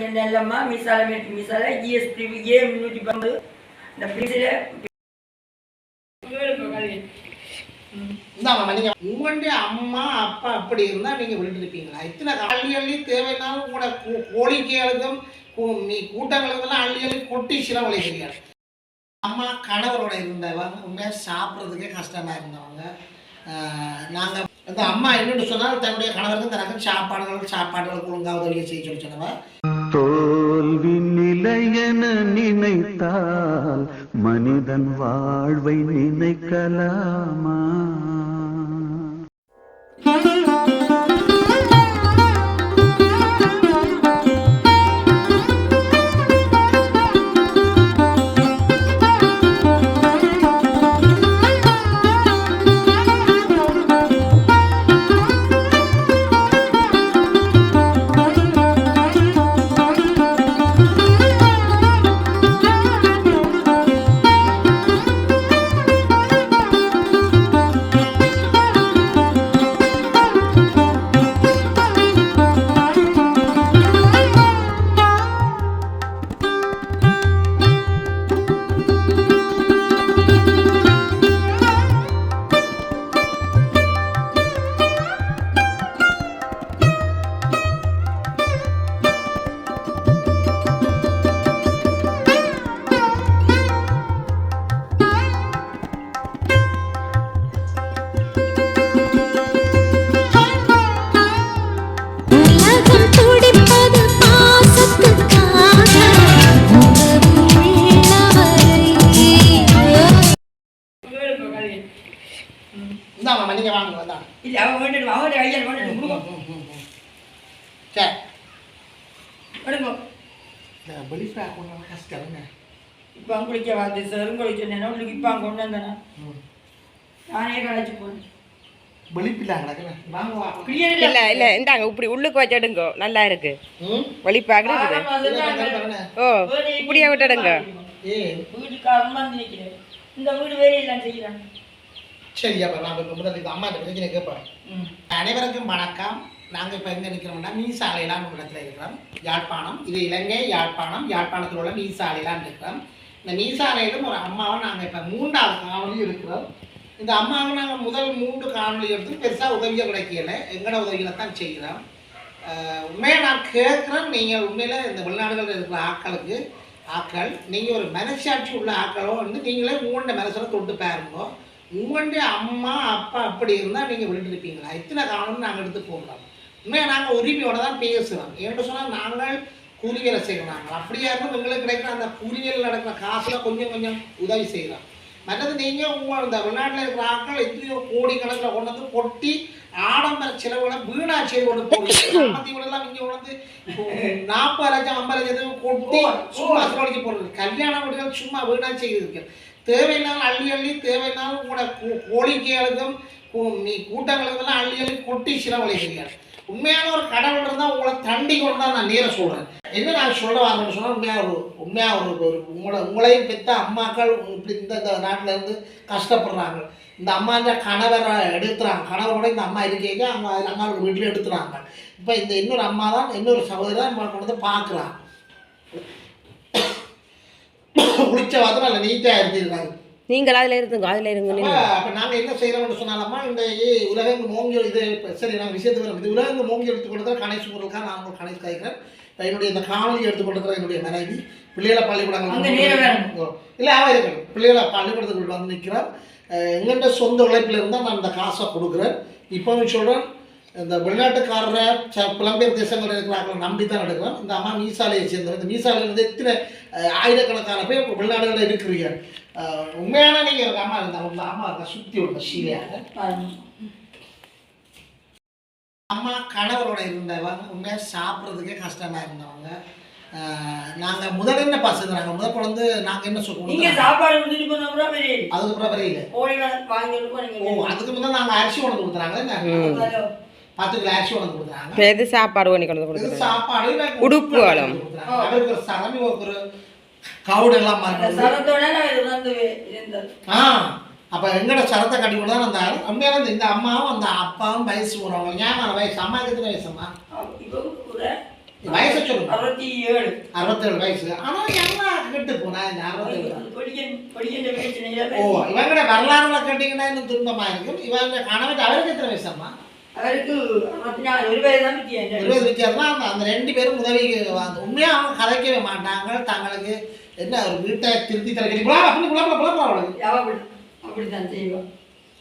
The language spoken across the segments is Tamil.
நல்லம்மா மிசால மிசால ஜிஎஸ்டி ஏ 310 இந்த பிரிட்ஜில் உங்களுடைய அம்மா அப்பா அப்படி இருந்தா நீங்க விட்டுருப்பீங்களா? இத்தனை அள்ளி அள்ளி தேவைன்னாலும் கூட கோழிக்கைகளுக்கும் நீ கூட்டங்களுக்கெல்லாம் அள்ளி அள்ளி கொட்டி சிலவழிக்கிறீர்கள். அம்மா கணவரோட இருந்தவங்க உண்மையா சாப்பிட்றதுக்கே கஷ்டமா இருந்தவங்க. நாங்க அந்த அம்மா என்னன்னு சொன்னால் தன்னுடைய கணவருக்கு தனக்கு சாப்பாடுகள் ஒழுங்காக உதவியை செய்ய சொல்லி சொன்னவ. தோல்வி நிலையென நினைத்தால் மனிதன் வாழ்வை நினைக்கலாமா? இப்போ அங்குளிக்க வந்து செருங்குளிக்க உங்களுக்கு இப்போ அங்கே கொண்டு வந்தேன்னா நானே கழிச்சு போனேன். இல்ல இல்ல இந்தாங்க இப்படி உள்ளுக்கு வச்சிடுங்க, நல்லா இருக்கு வலிப்பாக இருக்குது. ஓ இப்படியே விட்டுடுங்க. வீட்டுக்கு அம்மா நினைக்கிறேன் இந்த வீடு வேலை எல்லாம் செய்யறாங்க. சரி, அப்போ நான் இப்போ முதல்ல அம்மா பிரச்சனை கேட்பேன். அனைவருக்கும் வணக்கம். நாங்கள் இப்போ எங்கே நிற்கிறோம்னா மீசாலையிலான ஒரு இடத்துல இருக்கிறோம். யாழ்ப்பாணம், இது இலங்கை யாழ்ப்பாணம். யாழ்ப்பாணத்தில் உள்ள மீசாலையிலான் இருக்கிறோம். இந்த மீசாலையிலும் ஒரு அம்மாவை நாங்கள் இப்போ 3வது காணொலி இருக்கிறோம். இந்த அம்மாவை நாங்கள் முதல் 3 காணொலி எடுத்து பெருசாக உதவியை கிடைக்கல, எங்களோட உதவிகளை தான் செய்கிறோம். உண்மையாக நான் கேட்குறேன், நீங்கள் உண்மையில் இந்த வெளிநாடுகளில் இருக்கிற ஆக்கள் நீங்கள் ஒரு மனசாட்சி உள்ள ஆக்களோ வந்து நீங்களே உங்களோட மனசில் தொட்டு பாருங்கோ. உங்களுடைய அம்மா அப்பா அப்படி இருந்தால் நீங்கள் விட்டுருப்பீங்களா? இத்தனை காலம் நாங்கள் எடுத்து போகிறோம். உண்மையாக நாங்கள் உரிமையோடு தான் பேசுகிறோம். ஏன்னு சொன்னால் நாங்கள் கூலி வேலை செய்கிறாங்க. அப்படியா இருந்தால் எங்களுக்கு கிடைக்கிற அந்த கூலி வேலை நடக்கிற காசில் கொஞ்சம் கொஞ்சம் உதவி செய்கிறோம். மற்றது நீங்கள் உங்கள் இந்த வெளிநாட்டில் இருக்கிற ஆட்கள் எத்தனையோ கோடிக்கணக்கில் கொண்டு வந்து கொட்டி ஆடம்பர செலவுகளை வீணா செய்து கொண்டு போடுறதுலாம் இங்கே கொண்டு 40 லட்சம் 50 லட்சத்துக்கு கொட்டி சும்மா செலவழிக்க போடுறது. கல்யாண வீடுகள் சும்மா வீணா செய்திருக்கு. தேவையினாலும் அள்ளி அள்ளி தேவையினாலும் உங்களோட கோழிக்கைகளுக்கும் நீ கூட்டங்களுக்கெல்லாம் அள்ளி அள்ளி கொட்டி சிலவழிக்கிறீர்கள். உண்மையான ஒரு கடவுள் இருந்தால் உங்களை தண்டி கொண்டு தான் நான் நேர சொல்கிறேன். என்ன நான் சொல்ல வாங்கன்னு சொன்னால் உண்மையாக ஒரு உங்களையும் பெற்ற அம்மாக்கள் இப்படி இந்த நாட்டில் இருந்து கஷ்டப்படுறாங்க. இந்த அம்மா கணவரை எடுத்துறாங்க, கணவரோட இந்த அம்மா இருக்கீங்க, அவங்க அம்மாவோட வீட்டில் எடுத்துறாங்க. இப்போ இந்த இன்னொரு அம்மா தான் இன்னொரு சகோதரி தான் நம்ம கொண்டு வந்து பார்க்குறாங்க. குளிச்ச வாதம் நல்ல நீட்டாக இருந்திருக்காங்க. நீங்கள் அதில் இருந்துங்க, அதில் இருங்க. அப்போ நாங்கள் என்ன செய்கிறோம்னு சொன்னாலம்மா இந்த உலகங்கு மோங்கியல் இது சரி நாங்கள் விஷயத்துக்கு வரும். இது உலகங்கு மோங்கி எடுத்துக்கொண்டு கணேஷ் பொருளுக்காக நான் உங்களுக்கு கணேஷ் காய்க்கிறேன். என்னுடைய இந்த காணொலி எடுத்துக்கொண்டு என்னுடைய மனைவி பிள்ளைகளை பள்ளிக்கூடங்கள் இல்லை அவ இருக்கணும். பிள்ளைகளை பள்ளிக்கூடத்துக்கு வந்து நிற்கிறோம். எங்கள்கிட்ட சொந்த உழைப்பில் இருந்தால் நான் இந்த காசை கொடுக்குறேன். இப்போவும் சொல்கிறேன், இந்த வெளிநாட்டுக்காரரை புலம்பெயர் தேசங்கள் இருக்கிறார்கள் நம்பி தான் எடுக்கிறோம். இந்த அம்மா மீசாலையை சேர்ந்தவர். இந்த மீசாலையில் வந்து எத்தனை ஆயிரக்கணக்கான பேர் வெளிநாடுகளில் இருக்கிறீங்க. உண்மையான நீங்கள் அம்மா இருந்தாங்க, உங்கள் அம்மா இருந்தால் சுற்றி உள்ள சீலையாக அம்மா கணவரோட இருந்தவங்க உண்மையாக சாப்பிட்றதுக்கே கஷ்டமாக இருந்தவங்க. நாங்கள் முதல்ல என்ன பசங்க நாங்கள் முதல் குழந்தை நாங்கள் என்ன சொல்லுவோம் சாப்பாடு அதுக்கப்புறம் வரையில அதுக்கு முதல் நாங்கள் அரிசி உணவு கொடுத்துறாங்க. 10 கிலோ அரிசி உணவு கொடுத்துறாங்க. சாப்பாடு பண்ணி கொண்டு கொடுக்குறாங்க. சாப்பாடு உடுப்பு அவருக்கு ஒரு சரமி ஒரு கவுடு எல்லாம் அப்போ எங்கட சரத்தை கட்டி கொண்டு தான் வந்தாரு. உண்மையான இந்த அம்மாவும் அந்த அப்பாவும் வயசு போகிறவங்க. ஏன் வயசு அம்மாவுக்கு எத்தனை வயசும்மா? வயசை சொல்லுங்க. 67. 67 வயசு. ஆனா என்ன கெட்டு போனா இந்த 67. கொடியன் பிரச்சனை. ஓ இவங்கட வரலாறுல கேட்டீங்கன்னா இன்னும் துன்பமா இருக்கும். இவங்க கணவன் அவருக்கு எத்தனை வயசம்மா? அவருக்கு 64. 20 வயது தான் வித்தியாசம். 20 வித்தியாசம். அந்த 2 பேரும் உதவிக்கு உண்மையா அவங்க கதைக்கவே மாட்டாங்க. தங்களுக்கு என்ன ஒரு வீட்டை திருத்தி தரக்கிறீங்களா அப்படி அப்படித்தான் செய்வோம்.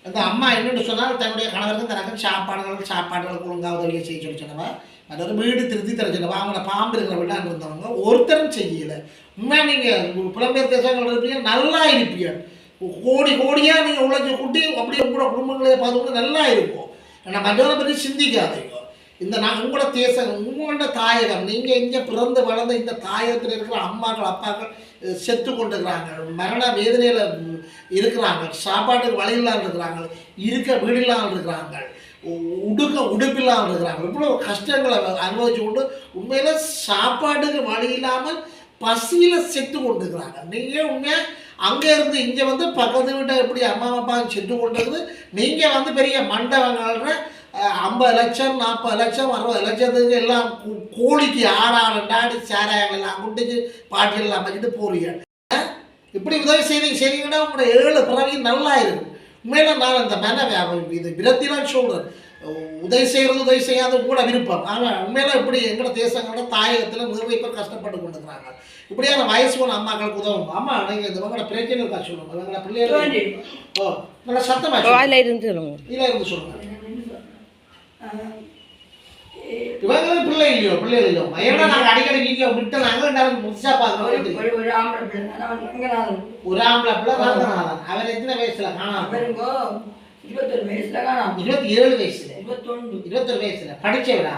அந்த அம்மா என்னென்னு சொன்னால் தன்னுடைய கணவருக்கு தனக்கு சாப்பாடுகளுக்கு ஒழுங்காக உதவியை செய்ய சொல்லி சொன்னவா. மற்ற வீடு திருத்தி தர சொன்னவா. அவங்கள பாம்பு இருக்கிற வீட்டாண்டு இருந்தவங்க ஒருத்தரும் செய்யலை. உண்மையா நீங்கள் புலம்பெயர் தேசங்கள் இருப்பீங்க, நல்லா இருப்பீங்க. கோடியாக நீங்கள் உழைச்சி கூட்டி அப்படியே உங்களோட குடும்பங்களே பார்த்துக்கொண்டு நல்லா இருக்கும். ஆனால் மற்றவரை பற்றி சிந்திக்காதீங்க. இந்த உங்களோட தேசம் உங்களோட தாயகம், நீங்கள் இங்கே பிறந்து வளர்ந்த இந்த தாயகத்தில் இருக்கிற அம்மாக்கள் அப்பாக்கள் செத்து கொண்டுருக்கிறாங்க, மரண வேதனையில் இருக்கிறாங்க, சாப்பாட்டுக்கு வழி இல்லாமல் இருக்கிறாங்க, இருக்க வீடு இல்லாமல் இருக்கிறாங்க, உடுப்பில்லாமல் இருக்கிறாங்க. இவ்வளோ கஷ்டங்களை அனுபவிச்சு கொண்டு உண்மையில் சாப்பாட்டுக்கு வழி இல்லாமல் பசியில் செத்து கொண்டுருக்கிறாங்க. நீங்கள் உண்மையாக அங்கே இருந்து இங்கே வந்து பக்கத்து வீட்டை எப்படி அம்மா அப்பா செத்து கொண்டிருக்குது. நீங்கள் வந்து பெரிய மண்டபங்கள்ற 50 லட்சம் 40 லட்சம் 60 லட்சத்துக்கு எல்லாம் கோழிக்கு ஆடாடி சாராயங்கள் எல்லாம் குட்டிச்சு பாட்டிகள் எல்லாம் வச்சுட்டு போறீங்க. இப்படி உதவி செய்தீங்கன்னா உங்களோட 7 பிறவையும் நல்லா இருக்கும். உண்மையில நான் அந்த இது விரத்திலாம் சொல்கிறேன். உதவி செய்யாத கூட விருப்பம். ஆனால் உண்மையில இப்படி எங்களோட தேசங்களோட தாயகத்தில் நிறைய பேர் கஷ்டப்பட்டு கொண்டுருக்கிறாங்க. இப்படியான வயசு போன அம்மாக்களுக்கு உதவும். அம்மா நீங்கள் இந்த உங்களோட பிரச்சனை இருக்கா சொல்லுங்க. உங்களோட பிள்ளைகள் ஓ நல்லா சத்தமாக இருந்து சொல்லுங்க. இவங்களும் பிள்ளை இல்லையோ ஏன்னா நாங்கள் அடிக்கடி வீட்டில் விட்டு நாங்கள் புதுசாக பார்க்கணும். ஒரு ஆம்பளை பிள்ளை ரங்கநாதன். அவர் எத்தனை வயசுல காணாம? 21 வயசுல காணாம. 27 வயசுல 21 வயசுல படிச்சவரா?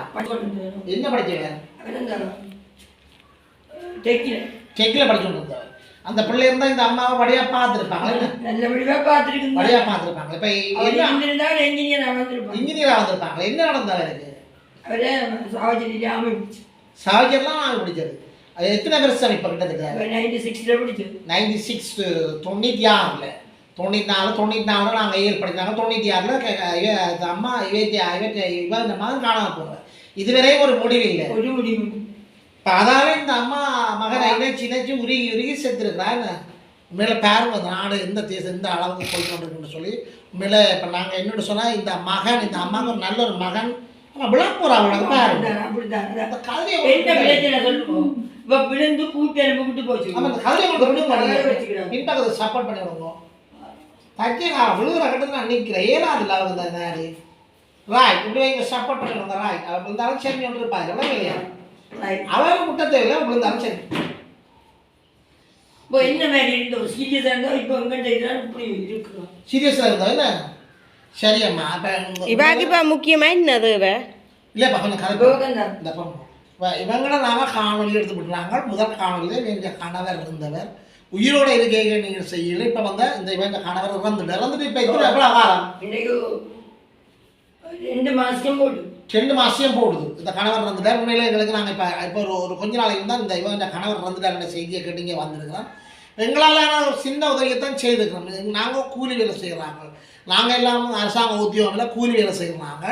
என்ன படிச்சவர்? டெக்கில் படிச்சுட்டு இருந்தவர். அந்த பிள்ளை இருந்தால் இந்த அம்மாவை படியா பார்த்துருப்பாங்க. படியா பார்த்துருப்பாங்க. இப்போ இன்ஜினியராக வந்திருப்பாங்க. என்ன நடந்தவருக்கு? சாவஜர்லாம் நாங்கள் பிடிச்சது. அது எத்தனை வருஷம் இப்போ கிட்டத்தட்ட? 96 பிடிச்சது. 96 94 94 நாங்கள் ஏழு படித்தாங்க. 96 அம்மா இவ இந்த மகன் காணாம போனேன். இதுவரை ஒரு முடிவு இல்லை. இப்போ அதால இந்த அம்மா மகனை இணைச்சி உருகி செத்துருக்குறாங்க. உண்மையில பாருங்க அந்த நாடு எந்த தேசம் எந்த அளவுக்கு போய்கொண்டிருக்குன்னு சொல்லி. உண்மையில இப்போ நாங்கள் என்னென்னு சொன்னால் இந்த அம்மாவுக்கு ஒரு நல்ல ஒரு மகன் விழாப்போறா பாருங்க. பின்பக்கத்தை சப்போர்ட் பண்ணி விடுங்க. தக்கியா விழுகிற கட்டத்தில் நான் நிற்கிறேன். ஏனாது இல்லை அவங்க இந்த நாடு ராய் இப்படி இங்கே சப்போர்ட் பண்ணி விடுங்க. ராய் அவர் விழுந்தாலும் சரி ஒன்று இருப்பாங்க இல்லையா? அவரும் முட்டை தேவையில்லை விழுந்தாலும் சரி. இப்போ என்ன மாதிரி இருந்த ஒரு சீரியஸாக இருந்தால் இப்போ எங்கிட்ட இப்படி இருக்கிறோம். சீரியஸாக இருந்தால் என்ன சரி அம்மா. இவாக்கு இப்போ முக்கியமாக என்னது இல்லைப்பா கொஞ்சம் கதை இந்த இவங்கள நாங்கள் காணொலி எடுத்து விட்டுறாங்க. முதல் காணொலியில் எங்கள் கணவர் இருந்தவர் உயிரோட இருக்கையை நீங்கள் செய்யல. இப்போ வந்து இந்த இவங்க கணவர் இறந்துட்டு இப்போ இது எவ்வளோ ஆகாரம்? இன்னைக்கு 2 மாதம் போடுது. 2 மாதம் போடுது. இந்த கணவர் இறந்துட்டார். உண்மையில எங்களுக்கு நாங்கள் இப்போ ஒரு கொஞ்ச நாளைக்கு தான் இந்த இவங்க கணவர் இறந்துட்டார் செய்தியை கேட்டீங்க வந்திருக்கிறோம். எங்களால் ஒரு சின்ன உதவியைத்தான் செய்திருக்கிறோம். நாங்கள் கூலி வேலை செய்கிறாங்க. நாங்கள் எல்லாம் அரசாங்க உத்தியோகங்களில் கூலி வேலை செய்கிறாங்க.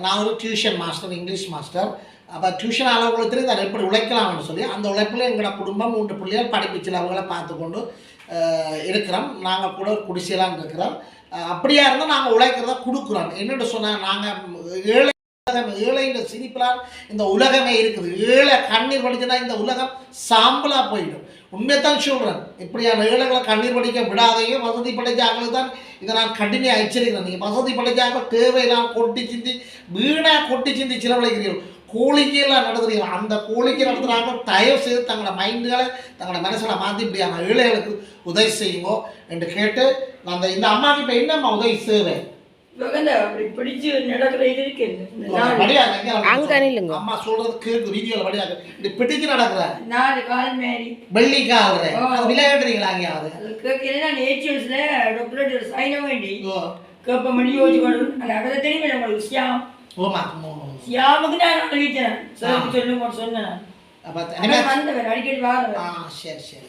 நான் ஒரு டியூஷன் மாஸ்டர், இங்கிலீஷ் மாஸ்டர். அப்போ டியூஷன் அளவுகளை தெரிஞ்சு அதை எப்படி உழைக்கலாம்னு சொல்லி அந்த உழைப்பில் எங்களோட குடும்பம் 3 பிள்ளைகள் படிப்பிச்சில் அவங்கள பார்த்து கொண்டு இருக்கிறோம். நாங்கள் கூட ஒரு குடிசையெல்லாம் இருக்கிறோம். அப்படியா இருந்தால் நாங்கள் உழைக்கிறதா கொடுக்குறோம். என்னென்னு சொன்னால் நாங்கள் ஏழைன்ற சிரிப்பிலால் இந்த உலகமே இருக்குது. ஏழை கண்ணீர் வடிச்சுன்னா இந்த உலகம் சாம்பலாக போயிடும். உண்மையத்தான் சொல்கிறேன். இப்படியான ஏழைகளை கண்ணீர் வடிக்க விடாதையோ. வசதி படைச்சாக்களுக்கு தான் இதை நான் கடுமையாக எச்சரிக்கிறேன். நீங்கள் வசதி படைச்சாக்கள் தேவையெல்லாம் வீணாக கொட்டி சிந்தி செலவழிக்கிறீர்கள். கோழிக்கையெல்லாம் நடத்துறீர்கள். அந்த கோழிக்கை நடத்துகிறாங்க. தயவு செய்து தங்களோட மைண்டுகளை தங்களோட மனசில் மாற்றி இப்படியான ஏழைகளுக்கு உதவி செய்யுங்கோ என்று கேட்டு நான் இந்த அம்மாவுக்கு இப்போ என்னம்மா உதவி செய்வேன்? பிடிச்சு நடக்கிற இது இருக்கு. அம்மா சொல்றது கேட்கு வீடியோல படியாது. இது பிடிச்சு நடக்குற 4 கால் மேரி வெள்ளிக்கால் விளையாடுறீங்களா? அங்கேயாவது கேட்கிறேன். ஏச்சிஎஸ்ல டாக்டர் சைன வேண்டி கேப்ப மணி யோசிச்சு அதை தெரியுமே நம்மளுக்கு சியாம். சியாமுக்கு நான் சொல்லிட்டேன். சொல்லுங்க சொன்னேன். அடிக்கடி வார. சரி சரி.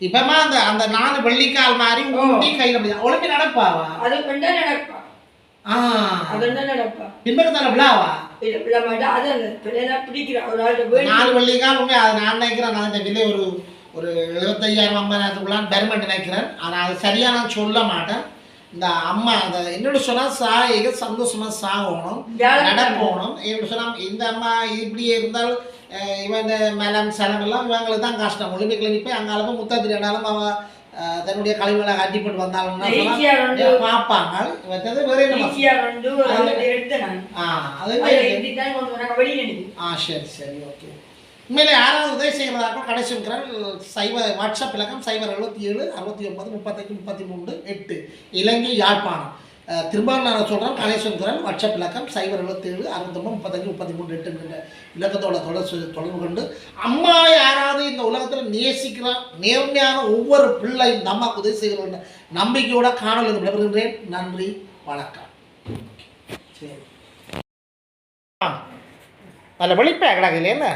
இப்பமா அந்த 4 வெள்ளிக்கால் மாதிரி ஊட்டி கையில ஒழுங்கு நடப்பாவா? அது கொண்டா நடப்பா. பின்பக்கத்தான விழாவா? இது விளமாட்டா அது அந்த பிள்ளைலாம் பிடிக்கிறா ஒரு ஆள்கிட்ட வேணும் 4 வெள்ளிக்கால் உண்மை அதை நான் நினைக்கிறேன். நான் இந்த விலை ஒரு 75,000 50,000 பெருமெண்ட் நினைக்கிறேன். ஆனால் அது சரியாக நான் சொல்ல மாட்டேன். இந்த அம்மா அந்த என்னோட சொன்னால் சாயிக சந்தோஷமாக சாகணும் நடப்போகணும். என்னோட சொன்னால் இந்த அம்மா இப்படியே இருந்தால் இவன் மேலம் செலவெல்லாம் இவங்களுக்கு தான் கஷ்டம். ஒலிம்பிக்கில் நிற்பேன் அங்கே அளவு முத்தாத்திரியானாலும் அவன் தன்னுடைய கழிவுகளை கட்டிப்பட்டு வந்தாலும் பார்ப்பாங்க. வேற சரி சரி ஓகே. உண்மையிலே யாராவது உதவி செய்கிறதாக கடைசி இருக்கிறால் வாட்ஸ்அப் இலக்கம் 077 69 35 33 8 இலங்கை யாழ்ப்பாணம். திரும்ப நான் சொல்கிறேன் கணேசன் வாட்ஸ்அப் இலக்கம் 077 69 35 33 8 என்கிற இலக்கத்தோட தொடர்பு கொண்டு அம்மா யாராவது இந்த உலகத்தில் நேசிக்கிற நேர்மையான ஒவ்வொரு பிள்ளை இந்த அம்மாவுக்கு உதவி செய்கிற நம்பிக்கையோட காணொலி விடைபெறுகின்றேன். நன்றி வணக்கம். சரி அதில் வெளிப்பே கிடக்கு இல்லையா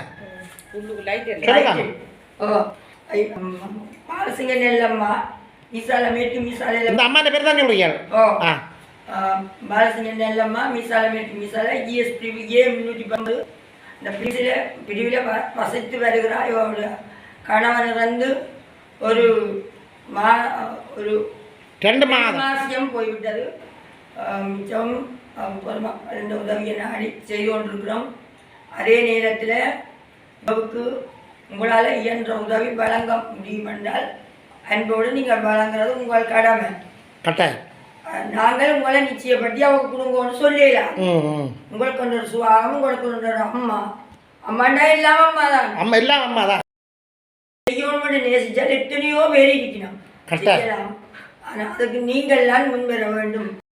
பாலசிங்க நெல்லம்மா மீசால மேட்டு மீசால இந்த அம்மா பேர் தான் சொல்றீங்க. பாலசிங்க நெல்லம்மா மீசால மேட்டு மீசால GS பிரிவு A 310 இந்த பிரிவில் வசித்து வருகிறார். இவருடைய கணவன் இறந்து ஒரு 2 மாதம் போய்விட்டது. மிச்சம் இந்த உதவியை நாடி செய்து கொண்டிருக்கிறோம். அதே நேரத்தில் உறவுக்கு உங்களால் இயன்ற உதவி வழங்க முடியும் என்றால் அன்போடு நீங்கள் வழங்குறது உங்கள் கடமை. நாங்கள் உங்களை நிச்சயப்பட்டி அவங்க குடும்பம்னு சொல்லலாம். உங்களுக்கு கொண்டு ஒரு சுவாகம் உங்களுக்கு கொண்டு ஒரு அம்மா அம்மாண்டா இல்லாம அம்மா தான் அம்மா இல்லாம அம்மா தான் செய்யணும் நேசிச்சால் எத்தனையோ பேர் இருக்கணும். ஆனால் அதுக்கு நீங்கள்லாம் முன்வர வேண்டும்.